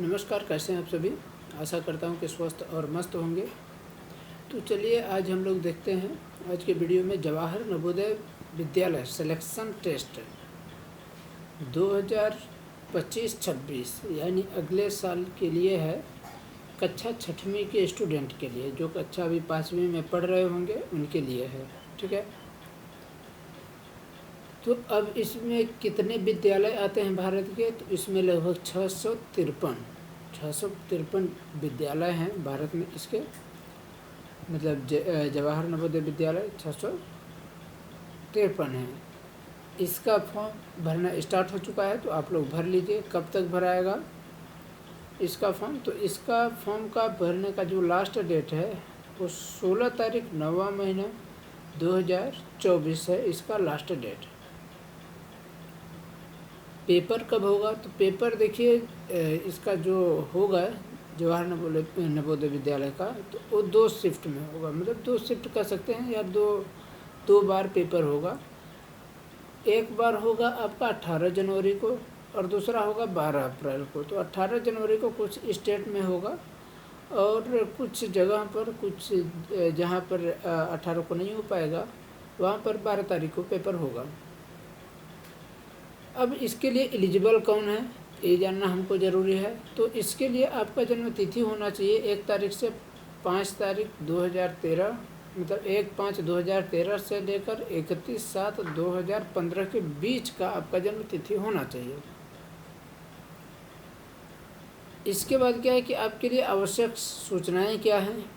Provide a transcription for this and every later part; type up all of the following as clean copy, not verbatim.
नमस्कार, कैसे हैं आप सभी। आशा करता हूं कि स्वस्थ और मस्त होंगे। तो चलिए आज हम लोग देखते हैं आज के वीडियो में जवाहर नवोदय विद्यालय सिलेक्शन टेस्ट 2025-26 यानी अगले साल के लिए है। कक्षा छठवीं के स्टूडेंट के लिए, जो कक्षा अभी 5वीं में पढ़ रहे होंगे उनके लिए है। ठीक है, तो अब इसमें कितने विद्यालय आते हैं भारत के, तो इसमें लगभग 653 विद्यालय हैं भारत में। इसके मतलब जवाहर नवोदय विद्यालय 653 हैं। इसका फॉर्म भरना स्टार्ट हो चुका है, तो आप लोग भर लीजिए। कब तक भराएगा इसका फॉर्म, तो इसका फॉर्म का भरने का जो लास्ट डेट है वो 16 तारीख 9वां महीना 2024 है। इसका लास्ट डेट। पेपर कब होगा, तो पेपर देखिए इसका जो होगा जवाहर नवोदय विद्यालय का, तो वो 2 शिफ्ट में होगा। मतलब 2 शिफ्ट कर सकते हैं या दो बार पेपर होगा। एक बार होगा आपका 18 जनवरी को और दूसरा होगा 12 अप्रैल को। तो 18 जनवरी को कुछ स्टेट में होगा और कुछ जगह पर, कुछ जहाँ पर 18 को नहीं हो पाएगा वहाँ पर 12 तारीख को पेपर होगा। अब इसके लिए एलिजिबल कौन है ये जानना हमको ज़रूरी है। तो इसके लिए आपका जन्म तिथि होना चाहिए 1 तारीख से 5 तारीख 2013, मतलब 1/5/2013 से लेकर 31/7/2015 के बीच का आपका जन्म तिथि होना चाहिए। इसके बाद क्या है कि आपके लिए आवश्यक सूचनाएं क्या हैं,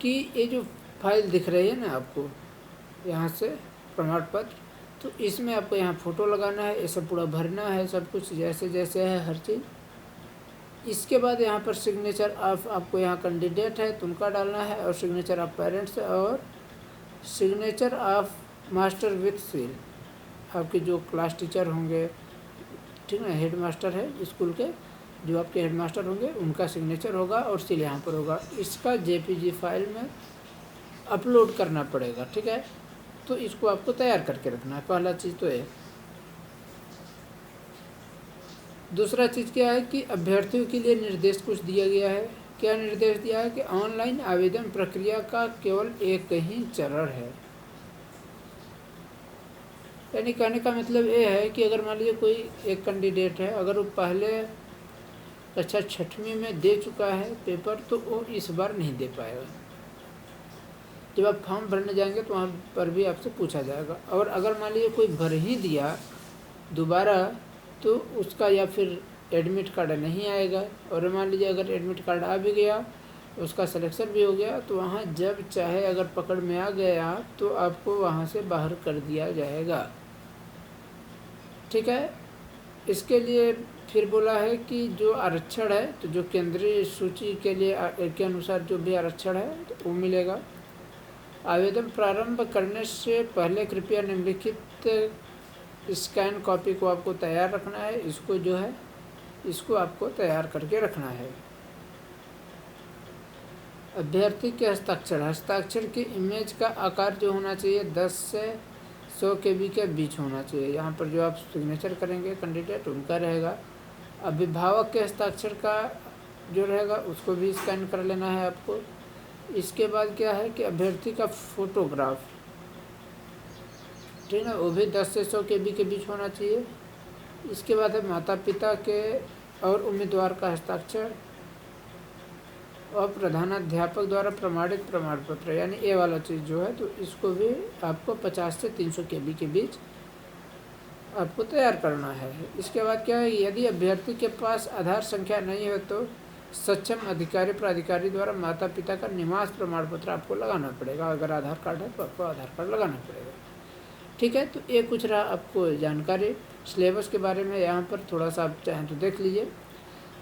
कि ये जो फाइल दिख रही है ना आपको यहाँ से प्रमाण पत्र, तो इसमें आपको यहाँ फ़ोटो लगाना है। ये सब पूरा भरना है, सब कुछ जैसे जैसे है हर चीज़। इसके बाद यहाँ पर सिग्नेचर ऑफ, आपको यहाँ कैंडिडेट है तो उनका डालना है, और सिग्नेचर ऑफ पेरेंट्स और signature of master with seal. आपके जो क्लास टीचर होंगे, ठीक है, हेड मास्टर है स्कूल के, जो आपके हेड मास्टर होंगे उनका सिग्नेचर होगा और सील यहाँ पर होगा। इसका JPG फाइल में अपलोड करना पड़ेगा। ठीक है, तो इसको आपको तैयार करके रखना है। पहला चीज़ तो है। दूसरा चीज़ क्या है कि अभ्यर्थियों के लिए निर्देश कुछ दिया गया है। क्या निर्देश दिया है कि ऑनलाइन आवेदन प्रक्रिया का केवल एक ही चरण है। यानी कहने का मतलब ये है कि अगर मान लीजिए कोई एक कैंडिडेट है, अगर वो पहले कक्षा छठवीं में दे चुका है पेपर, तो वो इस बार नहीं दे पाएगा। जब आप फॉर्म भरने जाएंगे तो वहाँ पर भी आपसे पूछा जाएगा। और अगर मान लीजिए कोई भर ही दिया दोबारा, तो उसका या फिर एडमिट कार्ड नहीं आएगा। और मान लीजिए अगर एडमिट कार्ड आ भी गया, उसका सिलेक्शन भी हो गया, तो वहाँ जब चाहे अगर पकड़ में आ गया तो आपको वहाँ से बाहर कर दिया जाएगा। ठीक है, इसके लिए फिर बोला है कि जो आरक्षण है, तो जो केंद्रीय सूची के लिए के अनुसार जो भी आरक्षण है तो वो मिलेगा। आवेदन प्रारंभ करने से पहले कृपया निम्नलिखित स्कैन कॉपी को आपको तैयार रखना है। इसको जो है इसको आपको तैयार करके रखना है। अभ्यर्थी के हस्ताक्षर की इमेज का आकार जो होना चाहिए 10 से 100 KB के बीच होना चाहिए। यहाँ पर जो आप सिग्नेचर करेंगे कैंडिडेट उनका रहेगा। अभिभावक के हस्ताक्षर का जो रहेगा उसको भी स्कैन कर लेना है आपको। इसके बाद क्या है कि अभ्यर्थी का फोटोग्राफ, ठीक है, वो भी 10 से 100 KB के बीच होना चाहिए। इसके बाद है माता पिता के और उम्मीदवार का हस्ताक्षर और प्रधानाध्यापक द्वारा प्रमाणित प्रमाण पत्र, यानी ये वाला चीज़ जो है, तो इसको भी आपको 50 से 300 KB के बीच आपको तैयार करना है। इसके बाद क्या है, यदि अभ्यर्थी के पास आधार संख्या नहीं है तो सक्षम अधिकारी प्राधिकारी द्वारा माता पिता का निवास प्रमाण पत्र आपको लगाना पड़ेगा। अगर आधार कार्ड है तो आपको आधार कार्ड लगाना पड़ेगा। ठीक है, तो ये कुछ रहा आपको जानकारी सिलेबस के बारे में। यहाँ पर थोड़ा सा आप चाहें तो देख लीजिए।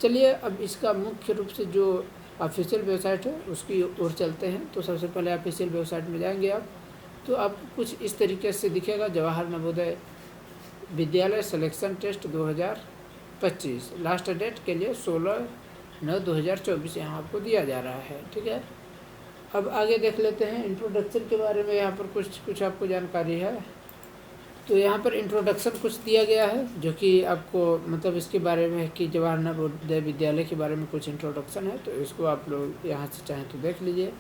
चलिए अब इसका मुख्य रूप से जो ऑफिशियल वेबसाइट है उसकी ओर चलते हैं। तो सबसे पहले ऑफिशियल वेबसाइट में जाएंगे आप, तो आपको कुछ इस तरीके से दिखेगा, Jawahar Navodaya Vidyalaya selection test 2025। Last date के लिए 16/9/2024 यहाँ आपको दिया जा रहा है। ठीक है, अब आगे देख लेते हैं इंट्रोडक्शन के बारे में। यहाँ पर कुछ आपको जानकारी है। तो यहाँ पर इंट्रोडक्शन कुछ दिया गया है जो कि आपको मतलब इसके बारे में है कि जवाहर नवोदय विद्यालय के बारे में कुछ इंट्रोडक्शन है, तो इसको आप लोग यहाँ से चाहें तो देख लीजिए।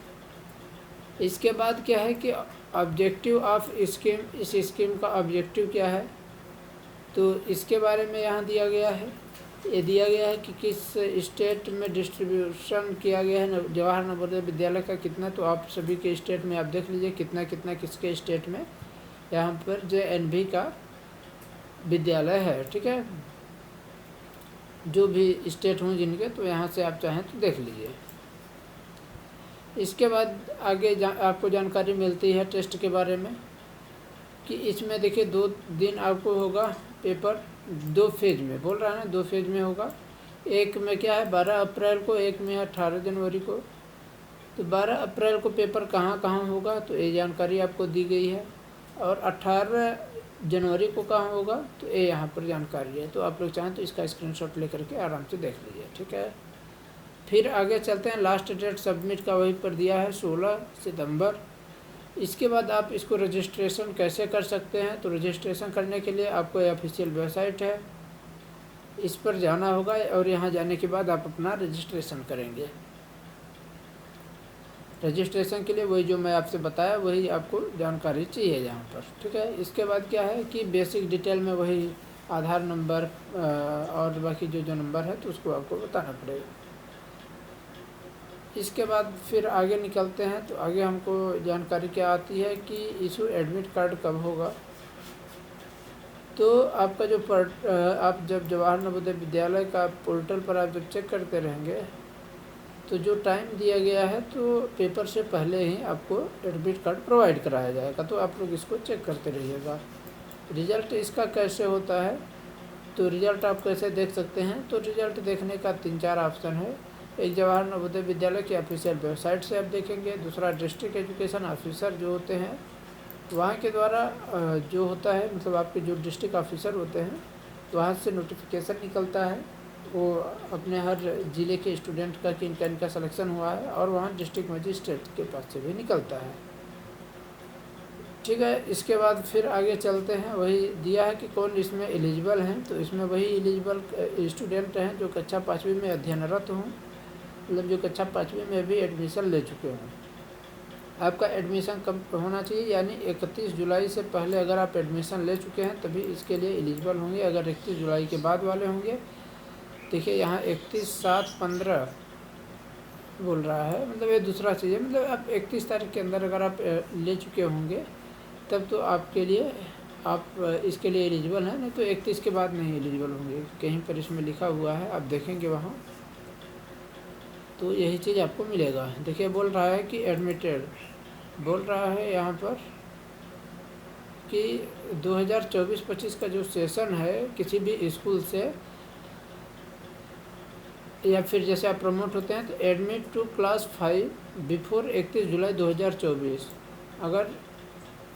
इसके बाद क्या है कि ऑब्जेक्टिव ऑफ स्कीम, इस स्कीम का ऑब्जेक्टिव क्या है, तो इसके बारे में यहाँ दिया गया है। ये दिया गया है कि किस स्टेट में डिस्ट्रीब्यूशन किया गया है जवाहर नवोदय विद्यालय का कितना, तो आप सभी के स्टेट में आप देख लीजिए कितना कितना किसके स्टेट में यहाँ पर JNV का विद्यालय है। ठीक है, जो भी स्टेट हों जिनके, तो यहाँ से आप चाहें तो देख लीजिए। इसके बाद आगे आपको जानकारी मिलती है टेस्ट के बारे में कि इसमें देखिए 2 दिन आपको होगा पेपर, 2 फेज में बोल रहा है ना, 2 फेज में होगा। एक में क्या है 12 अप्रैल को, एक में 18 जनवरी को। तो 12 अप्रैल को पेपर कहाँ कहाँ होगा, तो ये जानकारी आपको दी गई है। और 18 जनवरी को कहाँ होगा, तो ये यहाँ पर जानकारी है। तो आप लोग चाहें तो इसका स्क्रीनशॉट लेकर के आराम से देख लीजिए। ठीक है, फिर आगे चलते हैं। लास्ट डेट सबमिट का वहीं पर दिया है 16 सितंबर। इसके बाद आप इसको रजिस्ट्रेशन कैसे कर सकते हैं, तो रजिस्ट्रेशन करने के लिए आपको ऑफिशियल वेबसाइट है, इस पर जाना होगा और यहाँ जाने के बाद आप अपना रजिस्ट्रेशन करेंगे। रजिस्ट्रेशन के लिए वही जो मैं आपसे बताया वही आपको जानकारी चाहिए यहाँ पर। ठीक है, इसके बाद क्या है कि बेसिक डिटेल में वही आधार नंबर और बाकी जो नंबर है तो उसको आपको बताना पड़ेगा। इसके बाद फिर आगे निकलते हैं, तो आगे हमको जानकारी क्या आती है कि इशू एडमिट कार्ड कब होगा। तो आपका जो आप जब जवाहर नवोदय विद्यालय का पोर्टल पर आप जब चेक करते रहेंगे तो जो टाइम दिया गया है तो पेपर से पहले ही आपको एडमिट कार्ड प्रोवाइड कराया जाएगा, तो आप लोग इसको चेक करते रहिएगा। रिज़ल्ट इसका कैसे होता है, तो रिज़ल्ट आप कैसे देख सकते हैं, तो रिज़ल्ट देखने का 3-4 ऑप्शन है। एक जवाहर नवोदय विद्यालय की ऑफिशियल वेबसाइट से आप देखेंगे, दूसरा डिस्ट्रिक्ट एजुकेशन ऑफिसर जो होते हैं वहाँ के द्वारा जो होता है, मतलब आपके जो डिस्ट्रिक्ट ऑफिसर होते हैं वहाँ से नोटिफिकेशन निकलता है, वो अपने हर ज़िले के स्टूडेंट का कि इनका सिलेक्शन हुआ है, और वहाँ डिस्ट्रिक्ट मजिस्ट्रेट के पास से भी निकलता है। ठीक है, इसके बाद फिर आगे चलते हैं। वही दिया है कि कौन इसमें एलिजिबल हैं, तो इसमें वही एलिजिबल स्टूडेंट हैं जो कक्षा 5वीं में अध्ययनरत हों, मतलब जो कक्षा 5वीं में भी एडमिशन ले चुके हों। आपका एडमिशन कब होना चाहिए, यानी 31 जुलाई से पहले अगर आप एडमिशन ले चुके हैं तभी इसके लिए एलिजिबल होंगे। अगर 31 जुलाई के बाद वाले होंगे, देखिए यहाँ 31/7/15 बोल रहा है, मतलब ये दूसरा चीज़ है, मतलब आप 31 तारीख के अंदर अगर आप ले चुके होंगे तब तो आपके लिए आप इसके लिए एलिजिबल हैं, नहीं तो 31 के बाद नहीं एलिजिबल होंगे। कहीं पर इसमें लिखा हुआ है, आप देखेंगे वहाँ तो यही चीज़ आपको मिलेगा। देखिए बोल रहा है कि एडमिटेड, बोल रहा है यहाँ पर कि 2024-25 का जो सेशन है किसी भी स्कूल से, या फिर जैसे आप प्रमोट होते हैं तो एडमिट टू क्लास 5 बिफोर 31 जुलाई 2024। अगर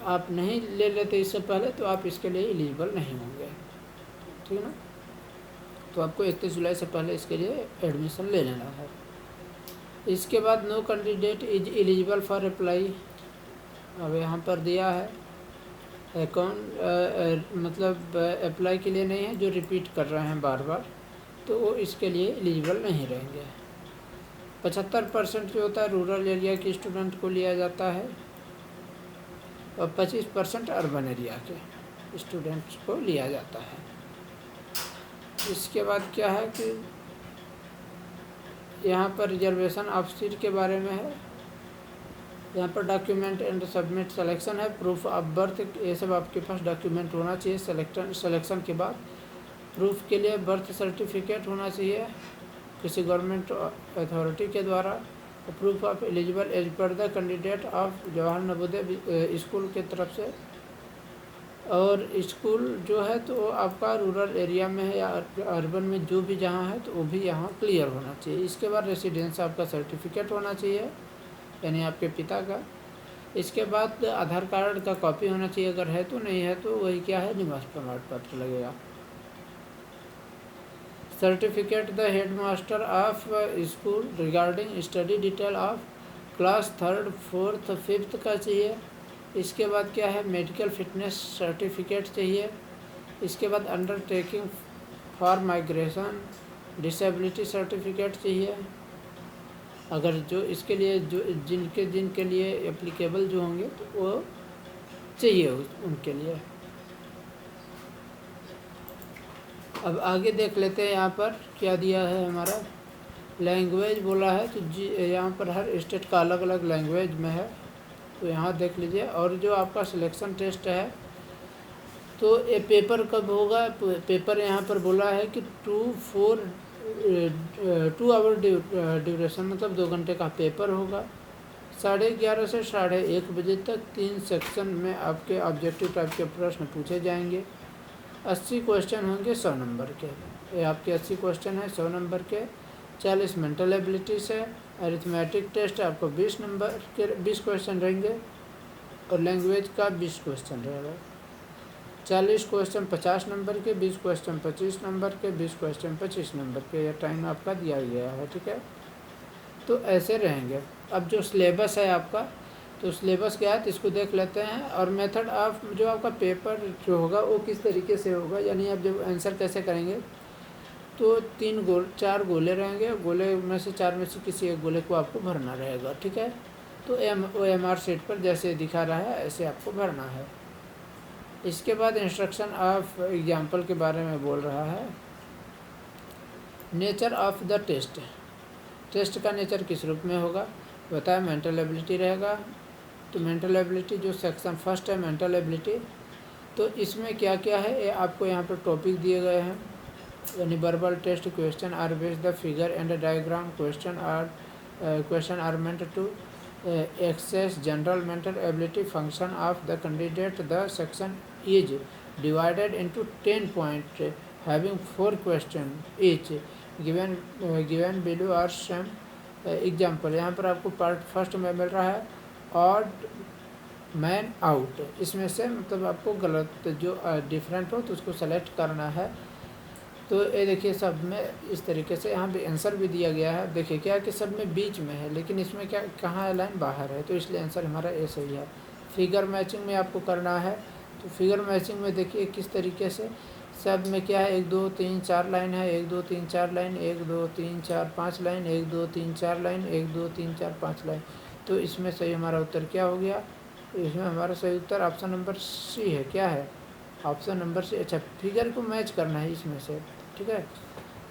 आप नहीं ले लेते इससे पहले तो आप इसके लिए एलिजिबल नहीं होंगे। ठीक है ना, तो आपको 31 जुलाई से पहले इसके लिए एडमिशन ले लेना है। इसके बाद no candidate is eligible for apply, अब यहाँ पर दिया है अकाउंट मतलब अप्लाई के लिए नहीं है, जो रिपीट कर रहे हैं बार बार तो वो इसके लिए एलिजिबल नहीं रहेंगे। 75% जो होता है रूरल एरिया के स्टूडेंट को लिया जाता है और 25% अर्बन एरिया के स्टूडेंट्स को लिया जाता है। इसके बाद क्या है कि यहाँ पर रिजर्वेशन ऑफ सीट के बारे में है। यहाँ पर डॉक्यूमेंट एंड सबमिट सिलेक्शन है, प्रूफ ऑफ बर्थ, ये सब आपके पास डॉक्यूमेंट होना चाहिए सिलेक्शन के बाद। प्रूफ के लिए बर्थ सर्टिफिकेट होना चाहिए किसी गवर्नमेंट अथॉरिटी के द्वारा, और प्रूफ ऑफ एलिजिबल एज पर the candidate of Jawahar Navodaya school के तरफ से। और स्कूल जो है तो आपका रूरल एरिया में है या अर्बन में जो भी जहाँ है तो वो भी यहाँ क्लियर होना चाहिए। इसके बाद रेसिडेंस आपका सर्टिफिकेट होना चाहिए, यानी आपके पिता का। इसके बाद आधार कार्ड का कॉपी होना चाहिए, अगर है तो, नहीं है तो वही क्या है निवास प्रमाण पत्र लगेगा। Certificate the headmaster of school regarding study detail of class 3rd, 4th, 5th का चाहिए। इसके बाद क्या है, मेडिकल फिटनेस सर्टिफिकेट चाहिए। इसके बाद undertaking for migration disability certificate चाहिए, अगर जो इसके लिए जो जिनके लिए एप्लीकेबल जो होंगे तो वो चाहिए उनके लिए। अब आगे देख लेते हैं यहाँ पर क्या दिया है हमारा। लैंग्वेज बोला है तो यहाँ पर हर स्टेट का अलग अलग लैंग्वेज में है, तो यहाँ देख लीजिए। और जो आपका सिलेक्शन टेस्ट है तो ये पेपर कब होगा, पेपर यहाँ पर बोला है कि 2 आवर ड्यूरेशन, मतलब 2 घंटे का पेपर होगा। 11:30 से 1:30 बजे तक 3 सेक्शन में आपके ऑब्जेक्टिव टाइप के प्रश्न पूछे जाएंगे। 80 क्वेश्चन होंगे 100 नंबर के। ये आपके 80 क्वेश्चन है 100 नंबर के। 40 मेंटल एबिलिटीज है। अरिथमेटिक टेस्ट आपको 20 नंबर के 20 क्वेश्चन रहेंगे और लैंग्वेज का 20 क्वेश्चन रहेगा। 40 क्वेश्चन 50 नंबर के, 20 क्वेश्चन 25 नंबर के, 20 क्वेश्चन 25 नंबर के। यह टाइम आपका दिया गया है, ठीक है। तो ऐसे रहेंगे। अब जो सिलेबस है आपका, तो सिलेबस क्या है तो इसको देख लेते हैं। और मेथड ऑफ जो आपका पेपर जो होगा वो किस तरीके से होगा, यानी आप जब आंसर कैसे करेंगे तो 4 गोले रहेंगे। गोले में से 4 में से किसी एक गोले को आपको भरना रहेगा, ठीक है। तो OMR शीट पर जैसे दिखा रहा है ऐसे आपको भरना है। इसके बाद इंस्ट्रक्शन ऑफ एग्जाम्पल के बारे में बोल रहा है। Nature of the test, test का नेचर किस रूप में होगा बताया, मेंटल एबिलिटी रहेगा। तो मेंटल एबिलिटी जो सेक्शन फर्स्ट है मेंटल एबिलिटी, तो इसमें क्या क्या है ये आपको यहाँ पर टॉपिक दिए गए हैं। यानी verbal test question are based the figure and diagram, question are meant to access general mental ability function of the candidate. The section is divided into 10 point having 4 question each given below are same example. यहाँ पर आपको part first में मिल रहा है odd man out, इसमें से मतलब आपको गलत जो डिफरेंट हो तो उसको सेलेक्ट करना है। तो ये देखिए सब में इस तरीके से यहाँ पे आंसर भी दिया गया है। देखिए क्या है कि सब में बीच में है, लेकिन इसमें क्या कहाँ है, लाइन बाहर है, तो इसलिए आंसर हमारा ए सही है। फिगर मैचिंग में आपको करना है, तो फिगर मैचिंग में देखिए किस तरीके से सब में क्या है 1 2 3 4 लाइन है, 1 2 3 4 लाइन, 1 2 3 4 5 लाइन, 1 2 3 4 लाइन, 1 2 3 4 5 लाइन। तो इसमें सही हमारा उत्तर क्या हो गया, इसमें हमारा सही उत्तर ऑप्शन नंबर सी है। क्या है ऑप्शन नंबर सी। अच्छा, फिगर को मैच करना है इसमें से, ठीक है।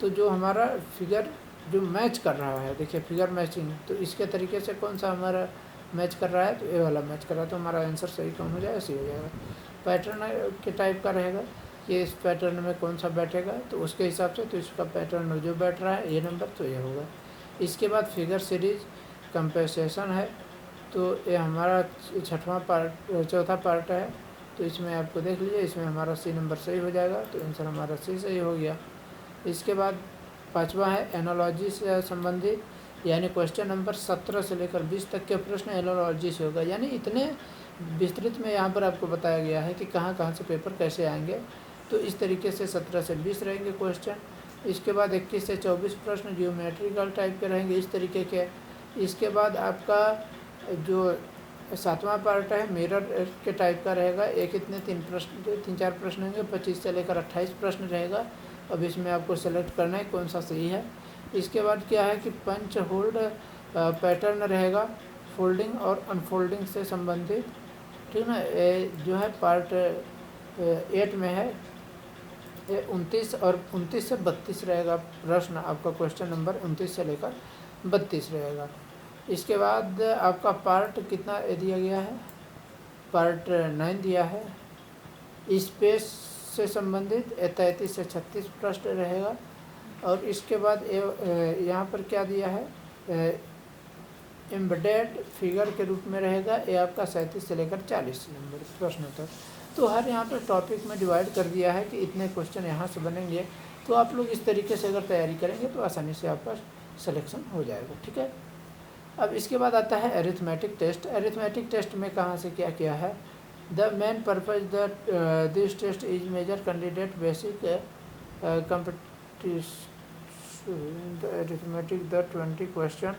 तो जो हमारा फिगर जो मैच कर रहा है, देखिए फिगर मैचिंग, तो इसके तरीके से कौन सा हमारा मैच कर रहा है, तो ए वाला मैच कर रहा है, तो हमारा आंसर सही कौन हो जाएगा, सी हो जाएगा। पैटर्न के टाइप का रहेगा कि इस पैटर्न में कौन सा बैठेगा, तो उसके हिसाब से तो इसका पैटर्न जो बैठ रहा है ये नंबर तो ये होगा। इसके बाद फिगर सीरीज कंपेंसेशन है, तो ये हमारा चौथा पार्ट है। तो इसमें आपको देख लीजिए, इसमें हमारा सी नंबर सही हो जाएगा, तो आंसर हमारा सी सही हो गया। इसके बाद 5वां है एनालॉजी से संबंधित, यानी क्वेश्चन नंबर 17 से लेकर 20 तक के प्रश्न एनालॉजी से होगा। यानी इतने विस्तृत में यहाँ पर आपको बताया गया है कि कहाँ कहाँ से पेपर कैसे आएंगे। तो इस तरीके से 17 से 20 रहेंगे क्वेश्चन। इसके बाद 21 से 24 प्रश्न जियोमेट्रिकल टाइप के रहेंगे इस तरीके के। इसके बाद आपका जो 7वां पार्ट है मिरर के टाइप का रहेगा। एक इतने 3-4 प्रश्न होंगे, 25 से लेकर 28 प्रश्न रहेगा। अब इसमें आपको सेलेक्ट करना है कौन सा सही है। इसके बाद क्या है कि पंच होल्ड पैटर्न रहेगा, फोल्डिंग और अनफोल्डिंग से संबंधित, ठीक ना। जो है पार्ट 8 में है, 29 और 29 से 32 रहेगा प्रश्न आपका। क्वेश्चन नंबर 29 से लेकर 32 रहेगा। इसके बाद आपका पार्ट कितना दिया गया है, पार्ट 9 दिया है। स्पेस से संबंधित 33 से 36 प्रश्न रहेगा। और इसके बाद यहाँ पर क्या दिया है, एम्बेडेड फिगर के रूप में रहेगा। ये आपका 37 से लेकर 40 नंबर प्रश्न तक। तो हर यहाँ पर टॉपिक में डिवाइड कर दिया है कि इतने क्वेश्चन यहाँ से बनेंगे। तो आप लोग इस तरीके से अगर तैयारी करेंगे तो आसानी से आपका सिलेक्शन हो जाएगा, ठीक है। अब इसके बाद आता है अरिथमेटिक टेस्ट। अरिथमेटिक टेस्ट में कहाँ से क्या किया है, the main purpose that this test is major candidate basic competition arithmetic the 20 question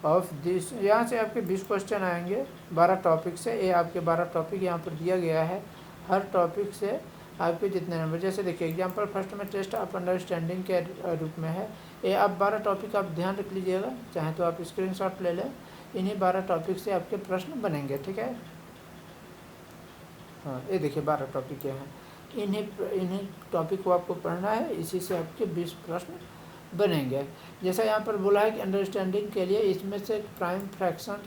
of this, यहाँ से आपके 20 क्वेश्चन आएंगे 12 टॉपिक से। ये आपके 12 टॉपिक यहाँ पर दिया गया है। हर टॉपिक से आपके जितने नंबर, जैसे देखिए एग्जाम्पल फर्स्ट में टेस्ट ऑफ अंडरस्टैंडिंग के रूप में है। ये आप 12 टॉपिक आप ध्यान रख लीजिएगा, चाहे तो आप स्क्रीनशॉट ले लें। इन्हीं 12 टॉपिक से आपके प्रश्न बनेंगे, ठीक है। हाँ, ये देखिए 12 टॉपिक हैं। इन्हीं टॉपिक को आपको पढ़ना है, इसी से आपके 20 प्रश्न बनेंगे। जैसा यहाँ पर बोला है कि अंडरस्टैंडिंग के लिए इसमें से प्राइम फ्रैक्शन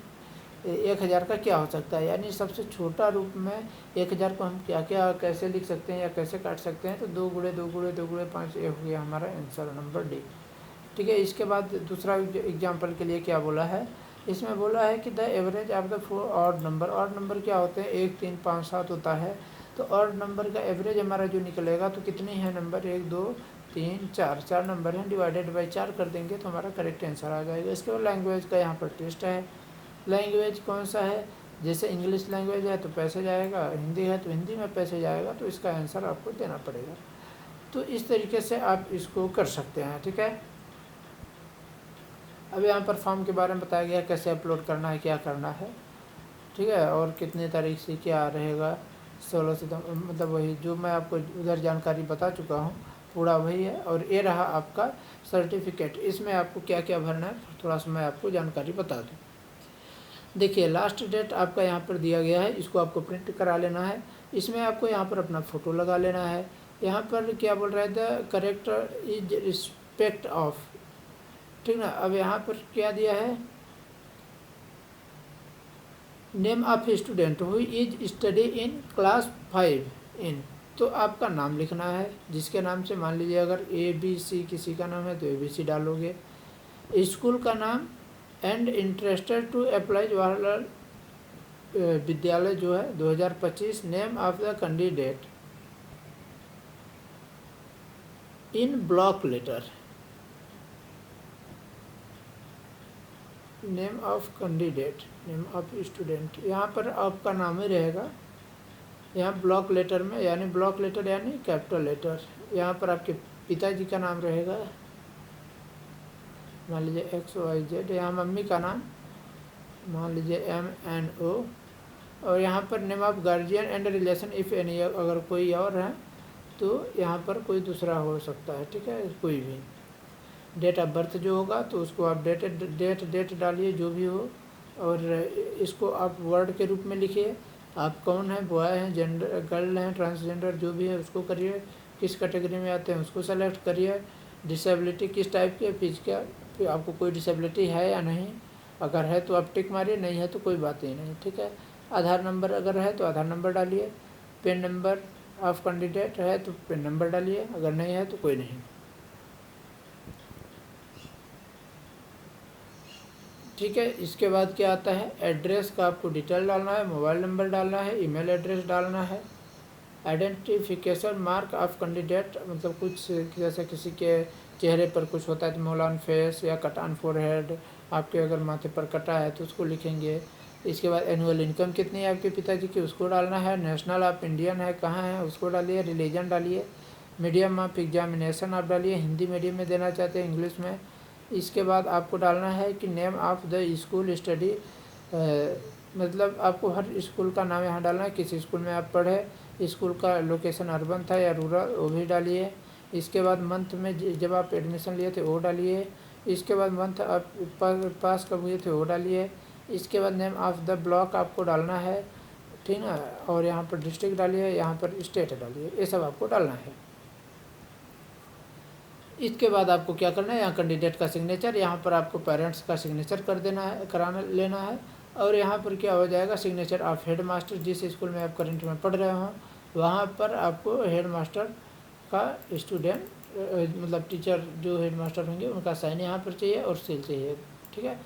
1000 का क्या हो सकता है, यानी सबसे छोटा रूप में 1000 को हम क्या क्या कैसे लिख सकते हैं या कैसे काट सकते हैं। तो 2 गुणे 2 गुणे 2 गुणे 5, ये हो गया हमारा आंसर नंबर डी, ठीक है। इसके बाद दूसरा एग्जाम्पल के लिए क्या बोला है, इसमें बोला है कि the average of the 4 odd number. Odd number क्या होते हैं, 1 3 5 7 होता है। तो ऑड नंबर का एवरेज हमारा जो निकलेगा, तो कितनी है नंबर, 1 2 3 4, 4 नंबर हैं, डिवाइडेड बाई 4 कर देंगे तो हमारा करेक्ट आंसर आ जाएगा। इसके बाद लैंग्वेज का यहाँ पर टेस्ट है। लैंग्वेज कौन सा है, जैसे इंग्लिश लैंग्वेज है तो पैसे जाएगा, हिंदी है तो हिंदी में पैसे जाएगा, तो इसका आंसर आपको देना पड़ेगा। तो इस तरीके से आप इसको कर सकते हैं, ठीक है। अब यहाँ पर फॉर्म के बारे में बताया गया, कैसे अपलोड करना है, क्या करना है, ठीक है। और कितने तारीख से क्या रहेगा, 16 सितंबर, मतलब वही जो मैं आपको उधर जानकारी बता चुका हूँ, पूरा वही है। और ये रहा आपका सर्टिफिकेट, इसमें आपको क्या क्या भरना है थोड़ा सा मैं आपको जानकारी बता दूँ। देखिए लास्ट डेट आपका यहाँ पर दिया गया है, इसको आपको प्रिंट करा लेना है। इसमें आपको यहाँ पर अपना फ़ोटो लगा लेना है। यहाँ पर क्या बोल रहा है, the character is respect of, ठीक ना। अब यहाँ पर क्या दिया है, name of student who is study in class 5 इन, तो आपका नाम लिखना है जिसके नाम से, मान लीजिए अगर ABC किसी का नाम है तो ABC डालोगे। स्कूल का नाम and interested to apply Jawaharlal Vidyalaya जो है 2025। Name of the candidate in block letter, name of candidate, name of student, यहाँ पर आपका नाम ही रहेगा। यहाँ ब्लॉक लेटर में, यानी ब्लॉक लेटर यानी कैपिटल लेटर, यहाँ पर आपके पिताजी का नाम रहेगा, मान लीजिए XYZ। यहाँ मम्मी का नाम मान लीजिए MNO। और यहाँ पर name of guardian and relation if any, अगर कोई और है तो यहाँ पर कोई दूसरा हो सकता है, ठीक है, कोई भी। डेट ऑफ बर्थ जो होगा तो उसको आप डेट डालिए जो भी हो। और इसको आप वर्ड के रूप में लिखिए, आप कौन है, बॉय हैं, जेंडर गर्ल हैं, ट्रांसजेंडर जो भी है उसको करिए। किस कैटेगरी में आते हैं उसको सेलेक्ट करिए। डिसेबिलिटी किस टाइप की है, फिजिकल, आपको कोई डिसेबिलिटी है या नहीं, अगर है तो आप टिक मारिए, नहीं है तो कोई बात ही नहीं, ठीक है। आधार नंबर अगर है तो आधार नंबर डालिए। पेन नंबर ऑफ कैंडिडेट है तो पेन नंबर डालिए, अगर नहीं है तो कोई नहीं, ठीक है। इसके बाद क्या आता है, एड्रेस का आपको डिटेल डालना है, मोबाइल नंबर डालना है, ईमेल एड्रेस डालना है। आइडेंटिफिकेशन मार्क ऑफ कैंडिडेट, मतलब कुछ जैसे किसी के चेहरे पर कुछ होता है तो मोलान फेस या कटान फोरहेड, आपके अगर माथे पर कटा है तो उसको लिखेंगे। इसके बाद एनुअल इनकम कितनी है आपके पिताजी की, उसको डालना है। नेशनल आप इंडियन है, कहाँ है उसको डालिए। रिलीजन डालिए। मीडियम ऑफ एग्जामिनेशन आप डालिए, हिंदी मीडियम में देना चाहते हैं इंग्लिश में। इसके बाद आपको डालना है कि name of the school study, मतलब आपको हर स्कूल का नाम यहाँ डालना है, किस स्कूल में आप पढ़े, स्कूल का लोकेशन अर्बन था या रूरल वो भी डालिए। इसके बाद मंथ में जब आप एडमिशन लिए थे वो डालिए। इसके बाद मंथ आप पास कब हुए थे वो डालिए। इसके बाद नेम ऑफ द ब्लॉक आपको डालना है, ठीक ना। और यहाँ पर डिस्ट्रिक्ट डालिए, यहाँ पर स्टेट डालिए, ये सब आपको डालना है। इसके बाद आपको क्या करना है, यहाँ कैंडिडेट का सिग्नेचर, यहाँ पर आपको पेरेंट्स का सिग्नेचर कर देना है, कराना लेना है। और यहाँ पर क्या हो जाएगा, सिग्नेचर ऑफ हेड मास्टर, जिस स्कूल में आप करंट में पढ़ रहे हो वहाँ पर आपको हेड मास्टर का स्टूडेंट, मतलब टीचर जो हेड मास्टर होंगे उनका साइन यहाँ पर चाहिए और सील चाहिए, ठीक है।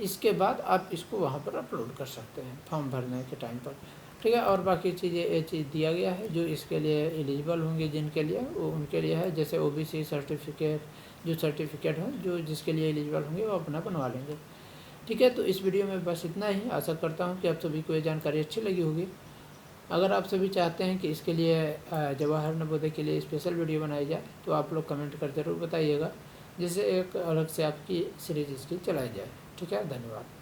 इसके बाद आप इसको वहाँ पर अपलोड कर सकते हैं फॉर्म भरने के टाइम पर, ठीक है। और बाकी चीज़ें ये चीज़ दिया गया है जो इसके लिए एलिजिबल होंगे, जिनके लिए वो उनके लिए है, जैसे OBC सर्टिफिकेट, जो सर्टिफिकेट है जो जिसके लिए एलिजिबल होंगे वो अपना बनवा लेंगे, ठीक है। तो इस वीडियो में बस इतना ही। आशा करता हूँ कि आप सभी को ये जानकारी अच्छी लगी होगी। अगर आप सभी चाहते हैं कि इसके लिए जवाहर नवोदय के लिए स्पेशल वीडियो बनाई जाए तो आप लोग कमेंट कर ज़रूर बताइएगा, जिससे एक अलग से आपकी सीरीज इसकी चलाई जाए। ठीक है, धन्यवाद।